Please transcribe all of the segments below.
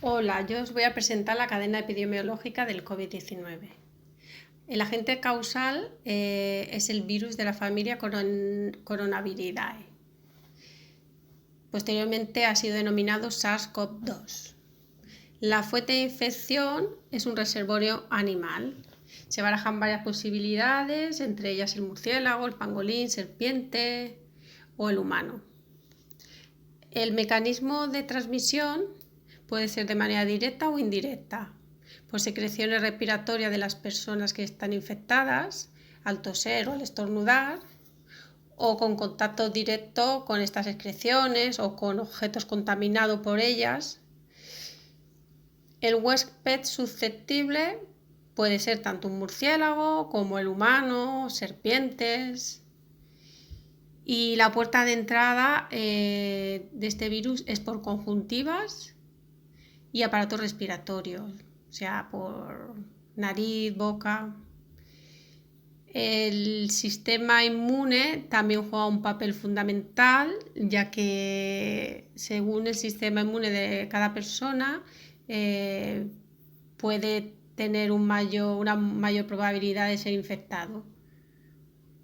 Hola, yo os voy a presentar la cadena epidemiológica del COVID-19. El agente causal es el virus de la familia Coronaviridae. Posteriormente ha sido denominado SARS-CoV-2. La fuente de infección es un reservorio animal. Se barajan varias posibilidades, entre ellas el murciélago, el pangolín, serpiente o el humano. El mecanismo de transmisión puede ser de manera directa o indirecta, por secreciones respiratorias de las personas que están infectadas, al toser o al estornudar, o con contacto directo con estas excreciones o con objetos contaminados por ellas. El huésped susceptible puede ser tanto un murciélago como el humano, serpientes. Y la puerta de entrada de este virus es por conjuntivas y aparatos respiratorios, o sea, por nariz, boca. El sistema inmune también juega un papel fundamental, ya que según el sistema inmune de cada persona puede tener una mayor probabilidad de ser infectado.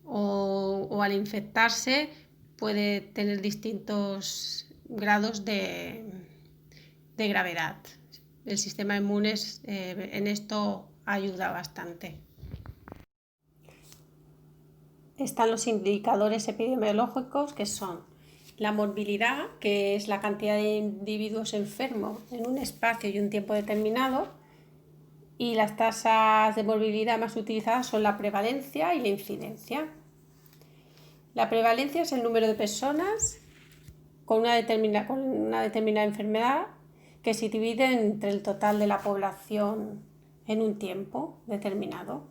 O al infectarse puede tener distintos grados de gravedad. El sistema inmune en esto ayuda bastante. Están los indicadores epidemiológicos, que son la morbilidad, que es la cantidad de individuos enfermos en un espacio y un tiempo determinado, y las tasas de morbilidad más utilizadas son la prevalencia y la incidencia. La prevalencia es el número de personas con una determinada enfermedad que se divide entre el total de la población en un tiempo determinado.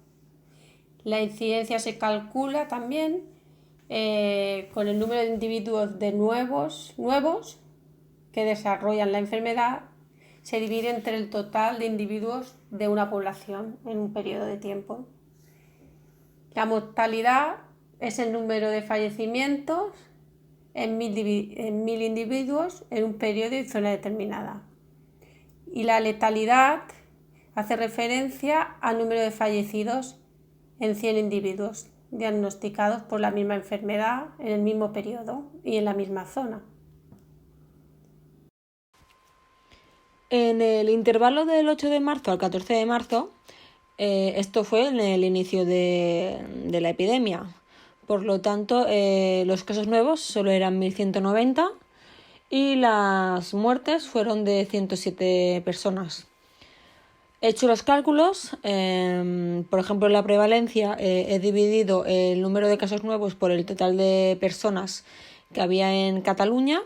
La incidencia se calcula también con el número de individuos nuevos que desarrollan la enfermedad, se divide entre el total de individuos de una población en un periodo de tiempo. La mortalidad es el número de fallecimientos en 1000 individuos en un periodo y zona determinada. Y la letalidad hace referencia al número de fallecidos en 100 individuos diagnosticados por la misma enfermedad en el mismo periodo y en la misma zona. En el intervalo del 8 de marzo al 14 de marzo, esto fue en el inicio de la epidemia. Por lo tanto, los casos nuevos solo eran 1190 y las muertes fueron de 107 personas. He hecho los cálculos, por ejemplo, en la prevalencia he dividido el número de casos nuevos por el total de personas que había en Cataluña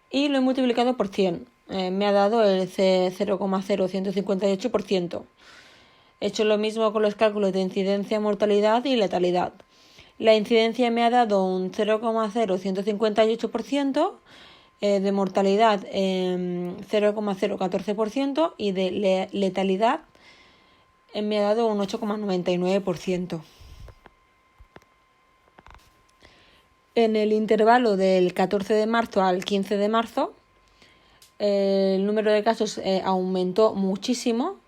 y lo he multiplicado por 100. Me ha dado el 0,0158%. He hecho lo mismo con los cálculos de incidencia, mortalidad y letalidad. La incidencia me ha dado un 0,0158%, de mortalidad 0,014% y de letalidad me ha dado un 8,99%. En el intervalo del 14 de marzo al 15 de marzo, el número de casos aumentó muchísimo,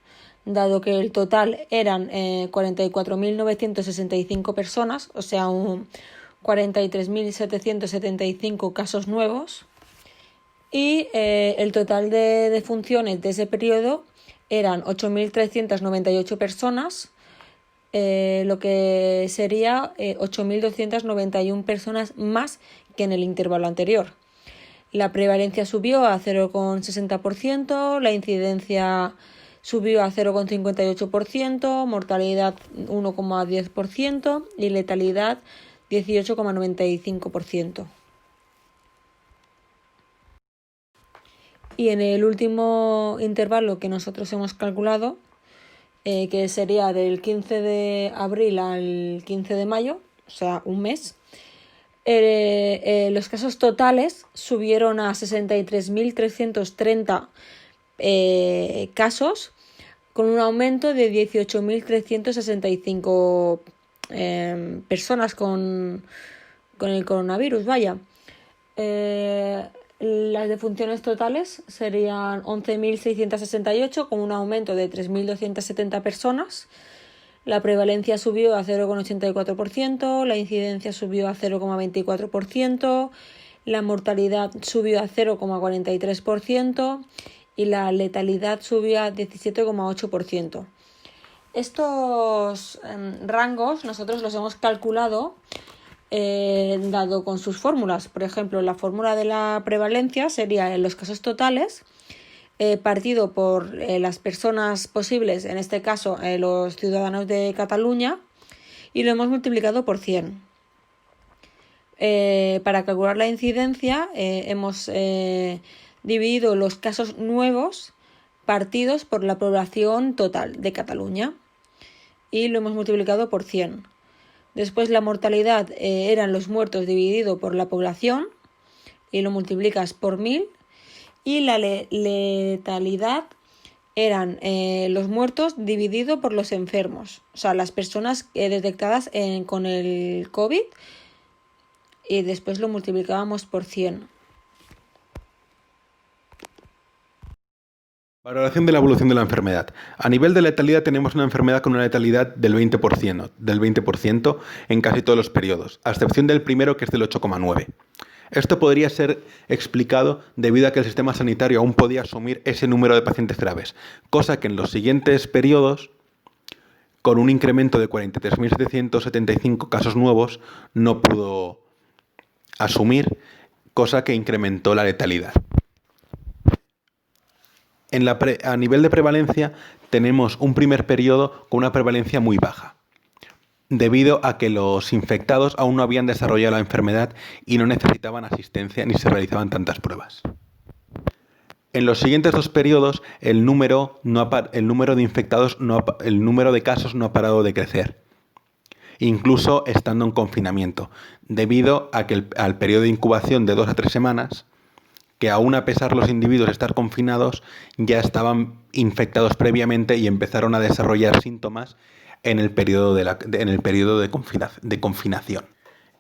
dado que el total eran 44.965 personas, o sea, 43.775 casos nuevos, y el total de defunciones de ese periodo eran 8.398 personas, lo que sería 8.291 personas más que en el intervalo anterior. La prevalencia subió a 0,60%, la incidencia subió a 0,58%, mortalidad 1,10% y letalidad 18,95%. Y en el último intervalo que nosotros hemos calculado, que sería del 15 de abril al 15 de mayo, o sea, un mes, los casos totales subieron a 63.330 casos, con un aumento de 18.365 personas con el coronavirus, vaya. Las defunciones totales serían 11.668, con un aumento de 3.270 personas. La prevalencia subió a 0,84%, la incidencia subió a 0,24%, la mortalidad subió a 0,43% y la letalidad subió a 17,8%. Estos rangos nosotros los hemos calculado dado con sus fórmulas. Por ejemplo, la fórmula de la prevalencia sería en los casos totales partido por las personas posibles, en este caso los ciudadanos de Cataluña, y lo hemos multiplicado por 100. Para calcular la incidencia hemos dividido los casos nuevos partidos por la población total de Cataluña y lo hemos multiplicado por 100. Después la mortalidad eran los muertos dividido por la población y lo multiplicas por 1000. Y la letalidad eran los muertos dividido por los enfermos, o sea, las personas detectadas con el COVID, y después lo multiplicábamos por 100. Valoración de la evolución de la enfermedad. A nivel de letalidad tenemos una enfermedad con una letalidad del 20% en casi todos los periodos, a excepción del primero, que es del 8,9%. Esto podría ser explicado debido a que el sistema sanitario aún podía asumir ese número de pacientes graves, cosa que en los siguientes periodos, con un incremento de 43.775 casos nuevos, no pudo asumir, cosa que incrementó la letalidad. A nivel de prevalencia tenemos un primer periodo con una prevalencia muy baja, debido a que los infectados aún no habían desarrollado la enfermedad y no necesitaban asistencia ni se realizaban tantas pruebas. En los siguientes dos periodos el número de casos no ha parado de crecer, incluso estando en confinamiento, debido a que al periodo de incubación de 2 a 3 semanas, que aún a pesar los individuos de estar confinados, ya estaban infectados previamente y empezaron a desarrollar síntomas en el periodo de confinación.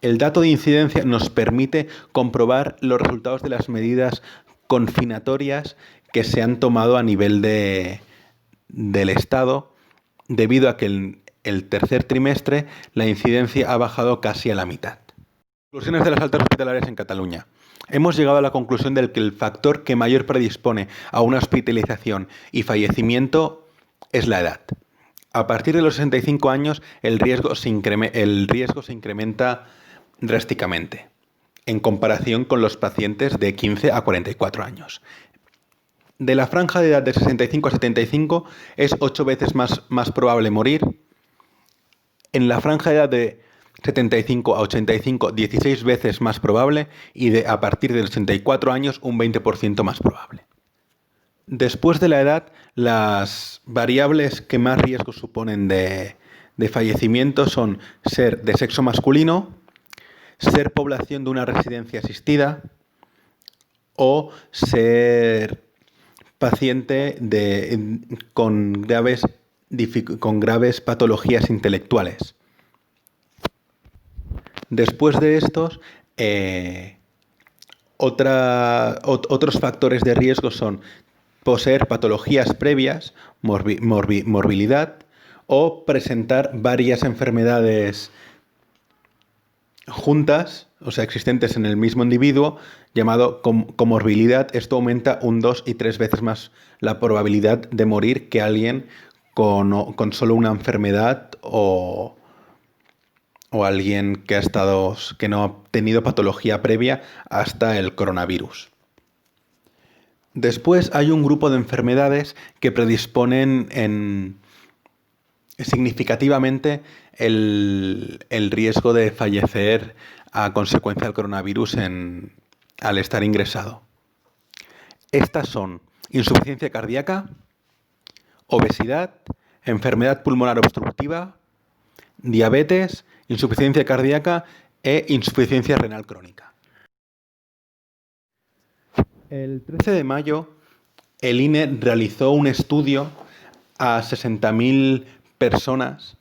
El dato de incidencia nos permite comprobar los resultados de las medidas confinatorias que se han tomado a nivel del Estado, debido a que el tercer trimestre la incidencia ha bajado casi a la mitad. Conclusiones de las altas hospitalarias en Cataluña. Hemos llegado a la conclusión de que el factor que mayor predispone a una hospitalización y fallecimiento es la edad. A partir de los 65 años el riesgo se incrementa drásticamente, en comparación con los pacientes de 15 a 44 años. De la franja de edad de 65 a 75 es 8 veces más probable morir. En la franja de edad de 75 a 85, 16 veces más probable, y a partir de los 84 años un 20% más probable. Después de la edad, las variables que más riesgo suponen de fallecimiento son ser de sexo masculino, ser población de una residencia asistida o ser paciente con graves patologías intelectuales. Después de estos, otros factores de riesgo son poseer patologías previas, morbilidad, o presentar varias enfermedades juntas, o sea, existentes en el mismo individuo, llamado comorbilidad. Esto aumenta 2 y 3 veces más la probabilidad de morir que alguien con solo una enfermedad o alguien que no ha tenido patología previa hasta el coronavirus. Después hay un grupo de enfermedades que predisponen significativamente el riesgo de fallecer a consecuencia del coronavirus al estar ingresado. Estas son insuficiencia cardíaca, obesidad, enfermedad pulmonar obstructiva, diabetes, insuficiencia cardíaca e insuficiencia renal crónica. El 13 de mayo, el INE realizó un estudio a 60.000 personas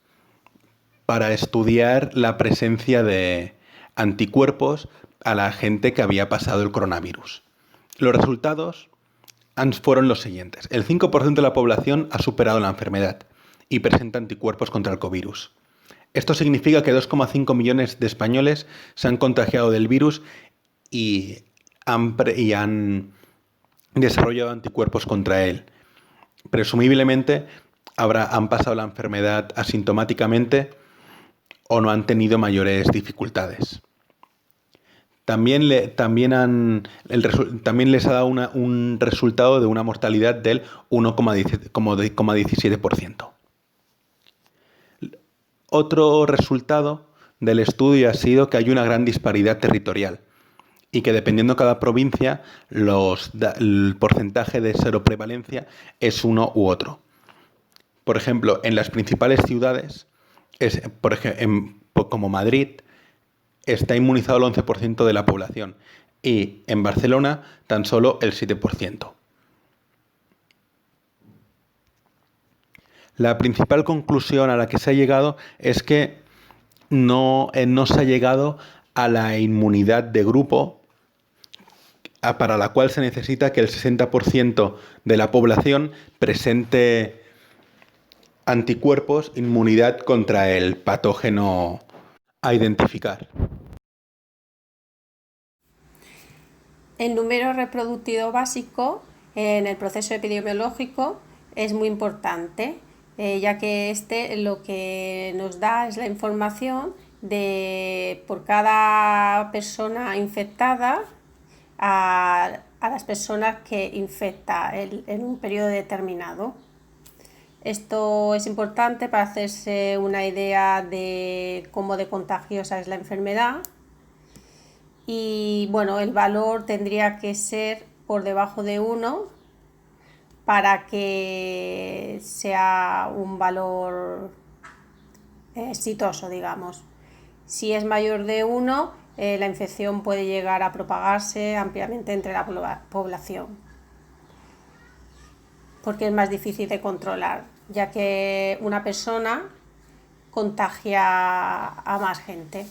para estudiar la presencia de anticuerpos a la gente que había pasado el coronavirus. Los resultados fueron los siguientes. El 5% de la población ha superado la enfermedad y presenta anticuerpos contra el covirus. Esto significa que 2,5 millones de españoles se han contagiado del virus y han desarrollado anticuerpos contra él. Presumiblemente han pasado la enfermedad asintomáticamente o no han tenido mayores dificultades. También les ha dado un resultado de una mortalidad del 1,17%. Otro resultado del estudio ha sido que hay una gran disparidad territorial y que dependiendo de cada provincia el porcentaje de seroprevalencia es uno u otro. Por ejemplo, en las principales ciudades, como Madrid, está inmunizado el 11% de la población y en Barcelona tan solo el 7%. La principal conclusión a la que se ha llegado es que no se ha llegado a la inmunidad de grupo para la cual se necesita que el 60% de la población presente anticuerpos, inmunidad contra el patógeno a identificar. El número reproductivo básico en el proceso epidemiológico es muy importante, ya que lo que nos da es la información de por cada persona infectada a las personas que infecta en un periodo determinado. Esto es importante para hacerse una idea de cómo de contagiosa es la enfermedad. Y bueno, el valor tendría que ser por debajo de 1 para que sea un valor exitoso, digamos. Si es mayor de 1, la infección puede llegar a propagarse ampliamente entre la población, porque es más difícil de controlar, ya que una persona contagia a más gente.